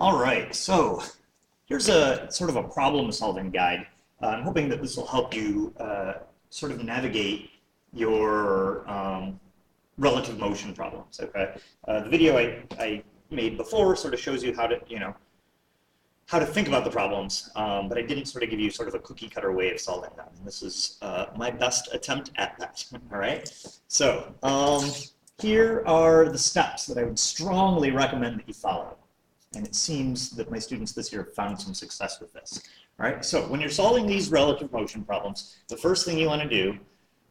All right, so here's a sort of a problem-solving guide. I'm hoping that this will help you sort of navigate your relative motion problems. Okay, the video I made before sort of shows you how to how to think about the problems, but I didn't sort of give you sort of a cookie-cutter way of solving them. And this is my best attempt at that. All right, so here are the steps that I would strongly recommend that you follow. And it seems that my students this year have found some success with this. All right, so when you're solving these relative motion problems, the first thing you want to do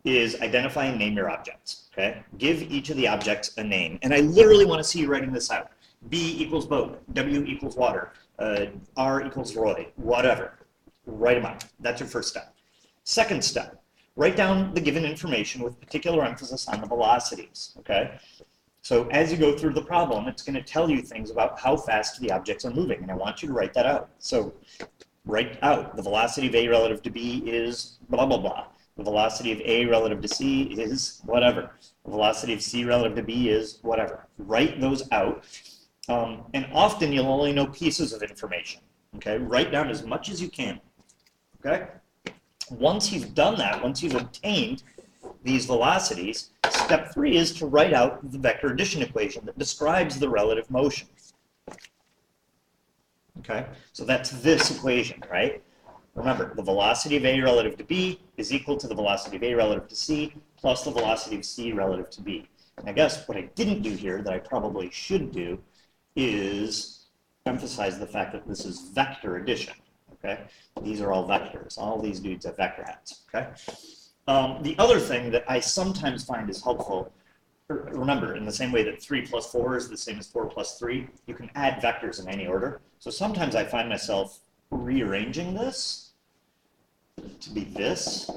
is identify and name your objects, okay? Give each of the objects a name. And I literally want to see you writing this out. B equals boat, W equals water, R equals Roy, whatever. Write them out. That's your first step. Second step, write down the given information with particular emphasis on the velocities, okay? So as you go through the problem, it's going to tell you things about how fast the objects are moving, and I want you to write that out. So write out the velocity of A relative to B is blah, blah, blah. The velocity of A relative to C is whatever. The velocity of C relative to B is whatever. Write those out, and often you'll only know pieces of information. Okay, write down as much as you can. Okay, once you've done that, once you've obtained these velocities, step 3 is to write out the vector addition equation that describes the relative motion. Okay, so that's this equation, right? Remember, the velocity of A relative to B is equal to the velocity of A relative to C plus the velocity of C relative to B. And I guess what I didn't do here that I probably should do is emphasize the fact that this is vector addition, okay? These are all vectors. All these dudes have vector hats, okay? The other thing that I sometimes find is helpful, remember, in the same way that 3 plus 4 is the same as 4 plus 3, you can add vectors in any order. So sometimes I find myself rearranging this to be this.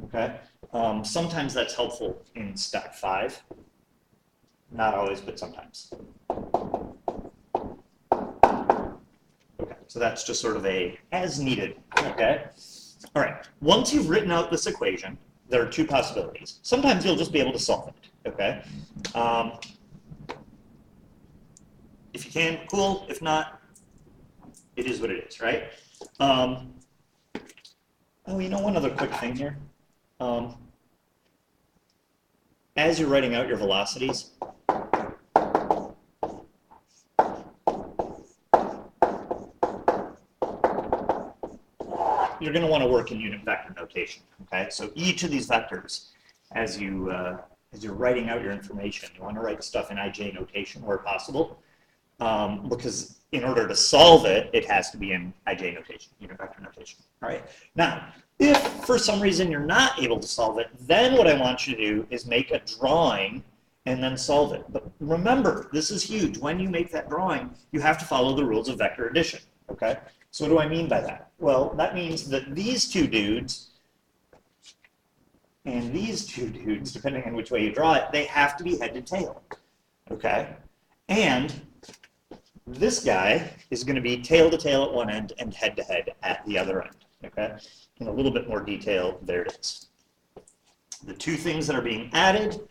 Okay. Sometimes that's helpful in step 5. Not always, but sometimes. Okay, so that's just sort of a as needed. Okay. All right. Once you've written out this equation, there are 2 possibilities. Sometimes you'll just be able to solve it. Okay. If you can, cool. If not, it is what it is, right? Oh, you know, one other quick thing here. As you're writing out your velocities, you're going to want to work in unit vector notation. Okay, so each of these vectors, as you're writing out your information, you want to write stuff in IJ notation where possible. Because in order to solve it, it has to be in IJ notation, unit vector notation. All right. Now, if for some reason you're not able to solve it, then what I want you to do is make a drawing and then solve it. But remember, this is huge. When you make that drawing, you have to follow the rules of vector addition. Okay. So what do I mean by that? Well, that means that these 2 dudes and these 2 dudes, depending on which way you draw it, they have to be head to tail. Okay. And this guy is going to be tail to tail at one end and head to head at the other end. Okay, in a little bit more detail, there it is. The 2 things that are being added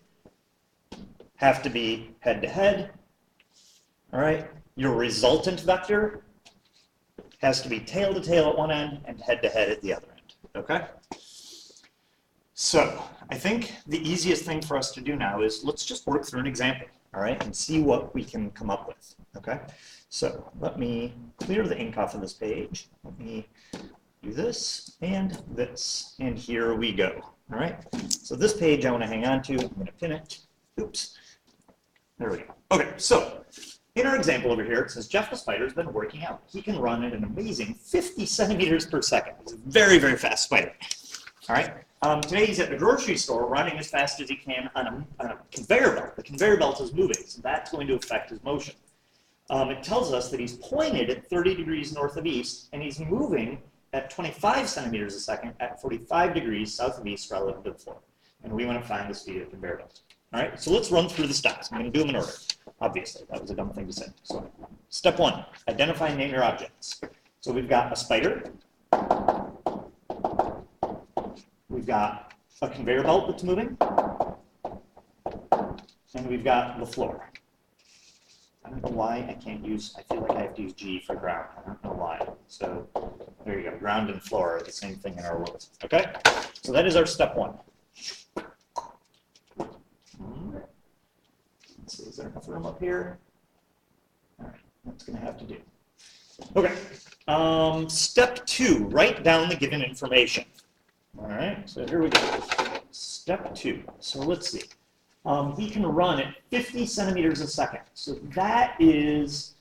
have to be head to head. All right, your resultant vector has to be tail to tail at one end and head to head at the other end. Okay. So I think the easiest thing for us to do now is let's just work through an example. All right, and see what we can come up with, okay? So let me clear the ink off of this page. Let me do this, and here we go, all right? So this page I want to hang on to. I'm going to pin it. Oops. There we go. Okay, so in our example over here, it says Jeff the spider's been working out. He can run at an amazing 50 centimeters per second. He's a very, very fast spider, all right? Today he's at the grocery store running as fast as he can on a conveyor belt. The conveyor belt is moving, so that's going to affect his motion. It tells us that he's pointed at 30 degrees north of east, and he's moving at 25 centimeters a second at 45 degrees south of east relative to the floor. And we want to find the speed of the conveyor belt. All right, so let's run through the steps. I'm going to do them in order. Obviously, that was a dumb thing to say. So, step 1, identify and name your objects. So we've got a spider. We've got a conveyor belt that's moving. and we've got the floor. I don't know why I can't use, I feel like I have to use G for ground. I don't know why. So there you go. Ground and floor are the same thing in our rules. Okay? So that is our step one. Let's see, is there enough room up here? All right, that's going to have to do. Okay. Step two, write down the given information. All right, so here we go. Step two. So let's see. He can run at 50 centimeters a second. So that is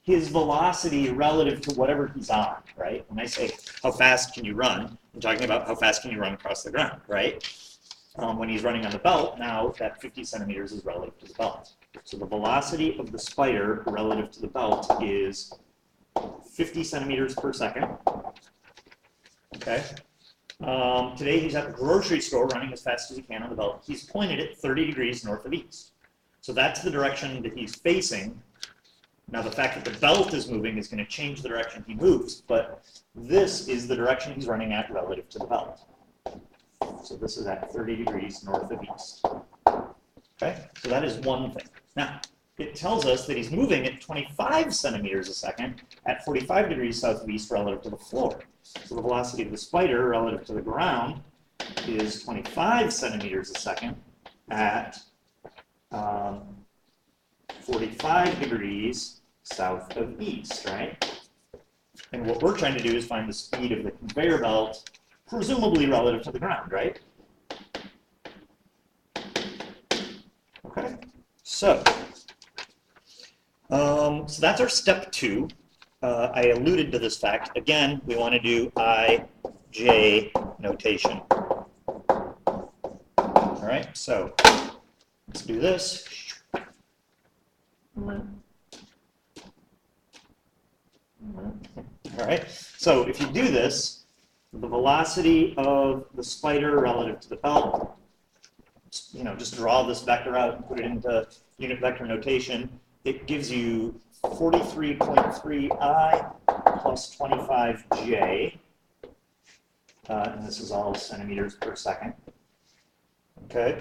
his velocity relative to whatever he's on, right? When I say how fast can you run, I'm talking about how fast can you run across the ground, right? When he's running on the belt, now that 50 centimeters is relative to the belt. So the velocity of the spider relative to the belt is 50 centimeters per second. Okay. Today he's at the grocery store running as fast as he can on the belt. He's pointed at 30 degrees north of east. So that's the direction that he's facing. Now the fact that the belt is moving is going to change the direction he moves, but this is the direction he's running at relative to the belt. So this is at 30 degrees north of east. Okay, so that is one thing. Now, it tells us that he's moving at 25 centimeters a second at 45 degrees south of east relative to the floor. So the velocity of the spider relative to the ground is 25 centimeters a second at 45 degrees south of east, right? And what we're trying to do is find the speed of the conveyor belt, presumably relative to the ground, right? Okay, so that's our step two. I alluded to this fact. Again, we want to do I-J notation. All right, so let's do this. All right, so if you do this, the velocity of the spider relative to the belt, you know, just draw this vector out and put it into unit vector notation. It gives you 43.3i plus 25j, and this is all centimeters per second. Okay.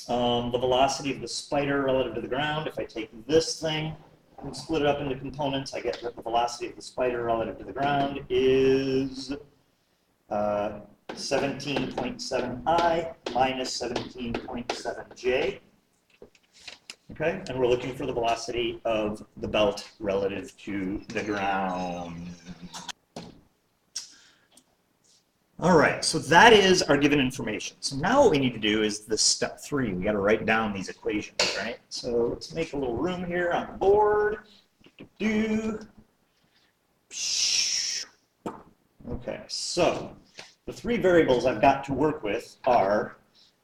The velocity of the spider relative to the ground, if I take this thing and split it up into components, I get that the velocity of the spider relative to the ground is 17.7i minus 17.7j. Okay, and we're looking for the velocity of the belt relative to the ground. All right, so that is our given information. So now what we need to do is this step three. We got to write down these equations, right? So let's make a little room here on the board. Okay, so the three variables I've got to work with are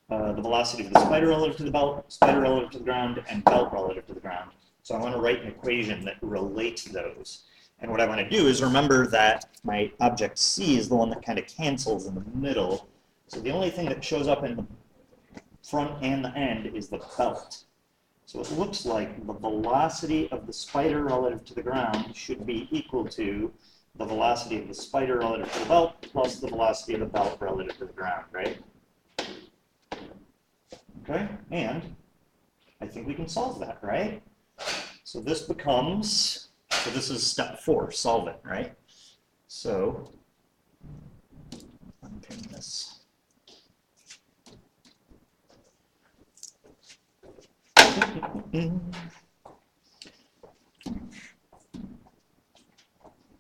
the velocity of the spider relative to the belt, spider relative to the ground, and belt relative to the ground. So I want to write an equation that relates those. And what I want to do is remember that my object C is the one that kind of cancels in the middle. So the only thing that shows up in the front and the end is the belt. So it looks like the velocity of the spider relative to the ground should be equal to the velocity of the spider relative to the belt plus the velocity of the belt relative to the ground, right? Okay, and I think we can solve that, right? So this becomes, so this is step four, solve it, right? So, unpin this.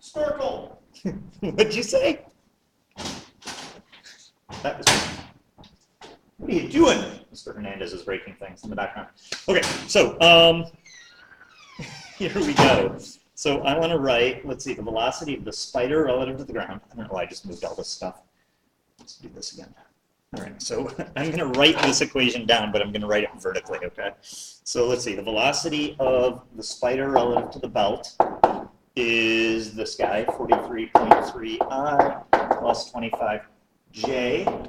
Snorkel! What'd you say? That was. What are you doing? Mr. Hernandez is breaking things in the background. Okay, so here we go. So I want to write, let's see, the velocity of the spider relative to the ground. I don't know why I just moved all this stuff. Let's do this again. All right, so I'm going to write this equation down, but I'm going to write it vertically, okay? So let's see, the velocity of the spider relative to the belt is this guy, 43.3i plus 25j,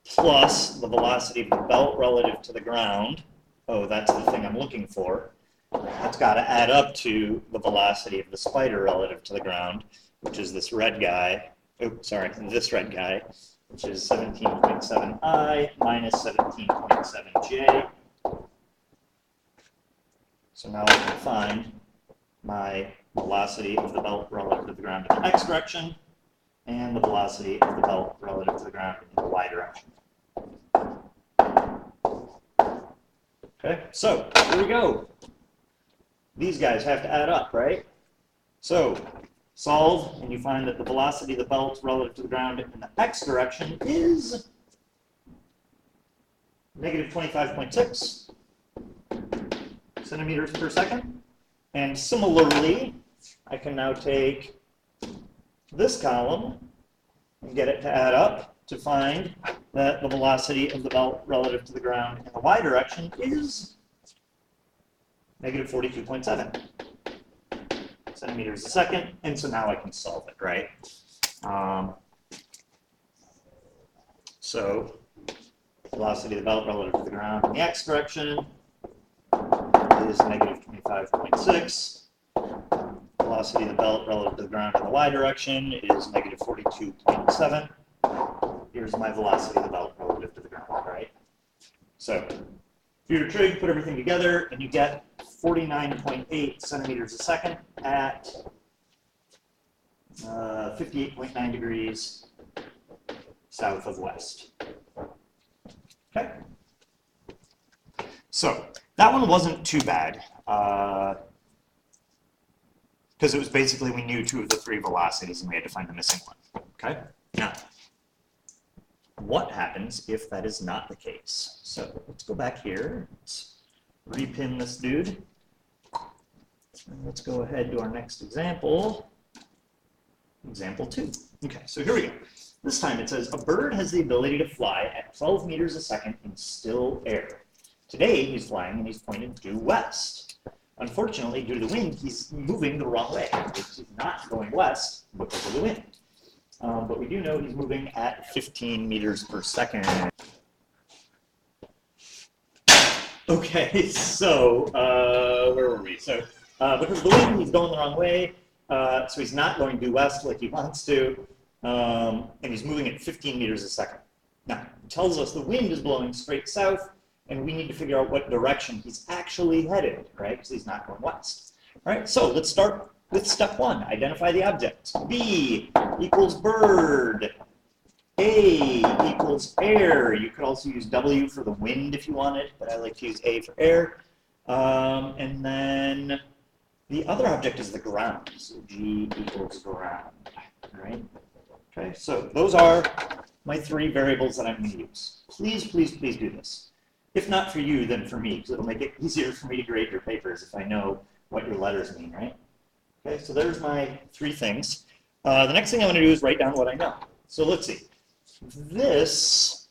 plus the velocity of the belt relative to the ground. Oh, that's the thing I'm looking for. That's got to add up to the velocity of the spider relative to the ground, which is this red guy. Oh, sorry, this red guy, which is 17.7i minus 17.7j. So now I can find my velocity of the belt relative to the ground in the x direction and the velocity of the belt relative to the ground in the y direction. Okay, so here we go. These guys have to add up, right? So solve, and you find that the velocity of the belt relative to the ground in the x direction is negative 25.6 centimeters per second. And similarly, I can now take this column and get it to add up to find that the velocity of the belt relative to the ground in the y direction is negative 42.7 centimeters a second. And so now I can solve it, right? So velocity of the belt relative to the ground in the x direction is negative 25.6. Velocity of the belt relative to the ground in the y direction is negative 42.7. Here's my velocity of the belt relative to the ground, right? So if you were to trig, put everything together, and you get 49.8 centimeters a second at 58.9 degrees south of west. Okay? So that one wasn't too bad, because it was basically we knew two of the three velocities and we had to find the missing one. Okay? Now, what happens if that is not the case? So let's go back here. Let's repin this dude. And let's go ahead to our next example. Example 2. Okay, so here we go. This time it says, a bird has the ability to fly at 12 meters a second in still air. Today he's flying and he's pointed due west. Unfortunately, due to the wind, he's moving the wrong way. He's not going west because of the wind. But we do know he's moving at 15 meters per second. Okay, so where were we? So because of the wind, he's going the wrong way. So he's not going due west like he wants to. And he's moving at 15 meters a second. Now, it tells us the wind is blowing straight south, and we need to figure out what direction he's actually headed, right? Because he's not going west. All right, so let's start with step 1. Identify the object. B equals bird. A equals air. You could also use W for the wind if you wanted, but I like to use A for air. And then the other object is the ground. So G equals ground, all right? Okay, so those are my 3 variables that I'm going to use. Please, please, please do this. If not for you, then for me, because it'll make it easier for me to grade your papers if I know what your letters mean, right? Okay, so there's my 3 things. The next thing I'm going to do is write down what I know. So let's see. This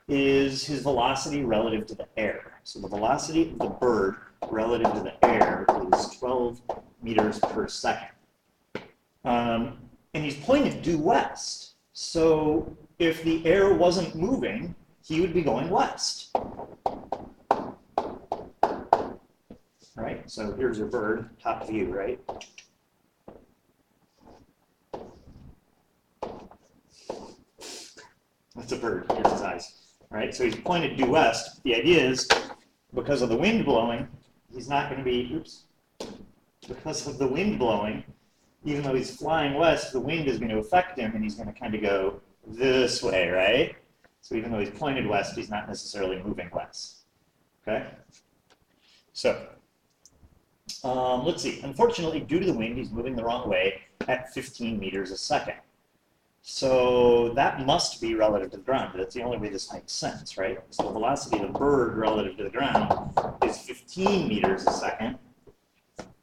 is his velocity relative to the air. So the velocity of the bird relative to the air is 12 meters per second. And he's pointed due west. So if the air wasn't moving, he would be going west. All right, so here's your bird, top view, right? That's a bird, here's his eyes. All right, so he's pointed due west. The idea is, because of the wind blowing, he's not going to be, oops, because of the wind blowing, even though he's flying west, the wind is going to affect him, and he's going to kind of go this way, right? So even though he's pointed west, he's not necessarily moving west. Okay? So, let's see. Unfortunately, due to the wind, he's moving the wrong way at 15 meters a second. So that must be relative to the ground. That's the only way this makes sense, right? So the velocity of the bird relative to the ground is 15 meters a second.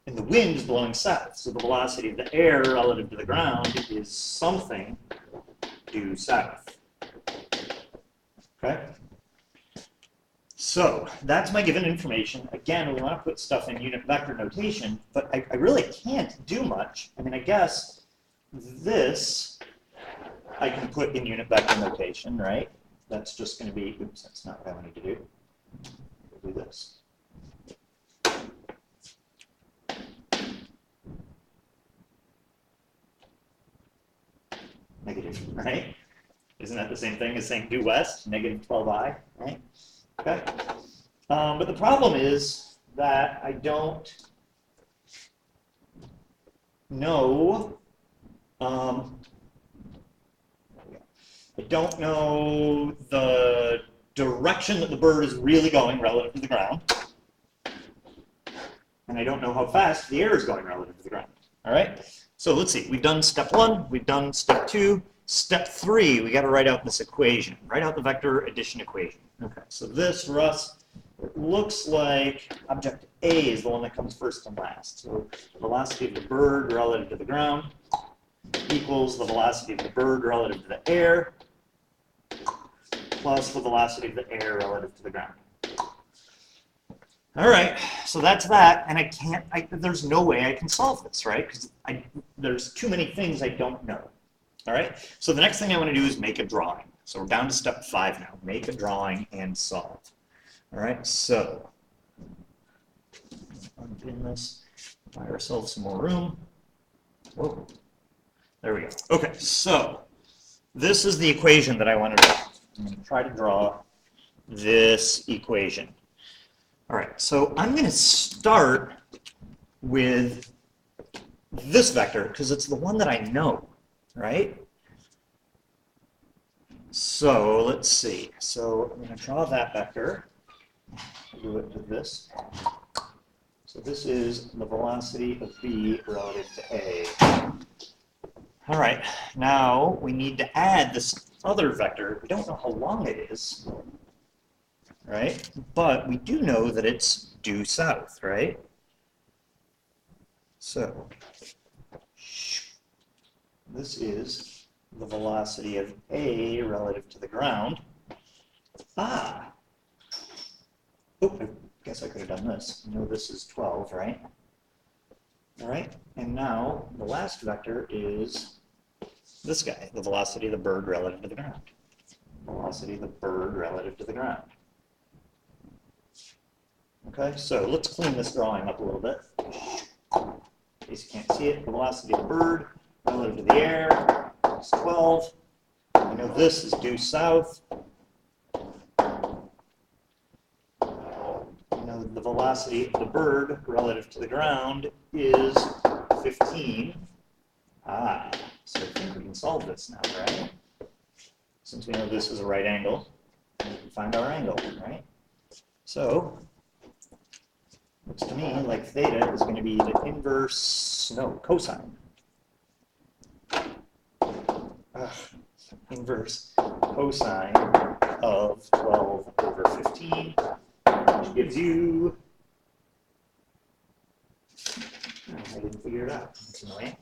And the wind is blowing south. So the velocity of the air relative to the ground is something due south. Okay? So that's my given information. Again, we want to put stuff in unit vector notation, but I really can't do much. I mean, I guess this I can put in unit vector notation, right? That's just going to be, oops, that's not what I wanted to do. I'll do this. Negative, right? Isn't that the same thing as saying due west, negative 12i, right? Okay. But the problem is that I don't know, I don't know the direction that the bird is really going relative to the ground, and I don't know how fast the air is going relative to the ground. All right, so let's see. We've done step 1, we've done step 2. Step 3, we got to write out this equation. Write out the vector addition equation. Okay, so this for us, it looks like object A is the one that comes first and last. So the velocity of the bird relative to the ground equals the velocity of the bird relative to the air plus the velocity of the air relative to the ground. All right, so that's that, and there's no way I can solve this, right? Because there's too many things I don't know. All right, so the next thing I want to do is make a drawing. So we're down to step 5 now. Make a drawing and solve. All right, so unpin this, buy ourselves some more room. Whoa, there we go. Okay, so this is the equation that I want to draw. I'm going to try to draw this equation. All right, so I'm going to start with this vector because it's the one that I know. Right? So let's see. So I'm going to draw that vector. I'll do it to this. So this is the velocity of B relative to A. All right. Now we need to add this other vector. We don't know how long it is, right? But we do know that it's due south, right? So this is the velocity of A relative to the ground. Ah! Oh, I guess I could have done this. You know this is 12, right? All right, and now the last vector is this guy, the velocity of the bird relative to the ground. Velocity of the bird relative to the ground. Okay, so let's clean this drawing up a little bit. In case you can't see it, the velocity of the bird relative to the air is 12. We know this is due south. We know the velocity of the bird relative to the ground is 15. Ah, so I think we can solve this now, right? Since we know this is a right angle, we can find our angle, right? So, looks to me like theta is going to be the inverse, no, cosine. Inverse cosine of 12 over 15, which gives you, I didn't figure it out, that's annoying.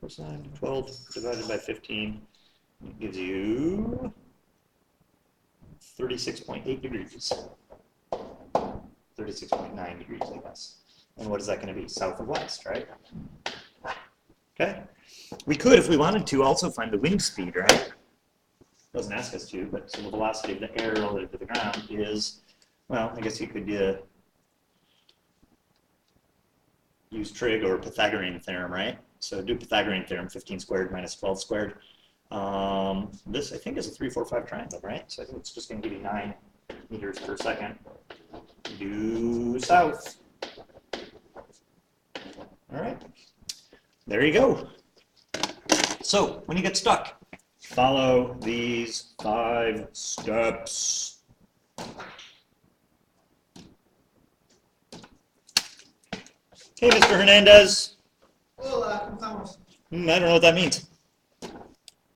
Cosine of 12 divided by 15, it gives you 36.8 degrees, 36.9 degrees, I guess. And what is that going to be? South of west, right? Okay. We could, if we wanted to, also find the wind speed, right? Doesn't ask us to, but so the velocity of the air relative to the ground is, well, I guess you could use trig or Pythagorean theorem, right? So do Pythagorean theorem, 15 squared minus 12 squared. This, I think, is a 3, 4, 5 triangle, right? So I think it's just going to give you 9 meters per second. Due south. All right, there you go. So when you get stuck, follow these 5 steps. Okay, Mr. Hernandez. Hola, ¿cómo estamos? I don't know what that means.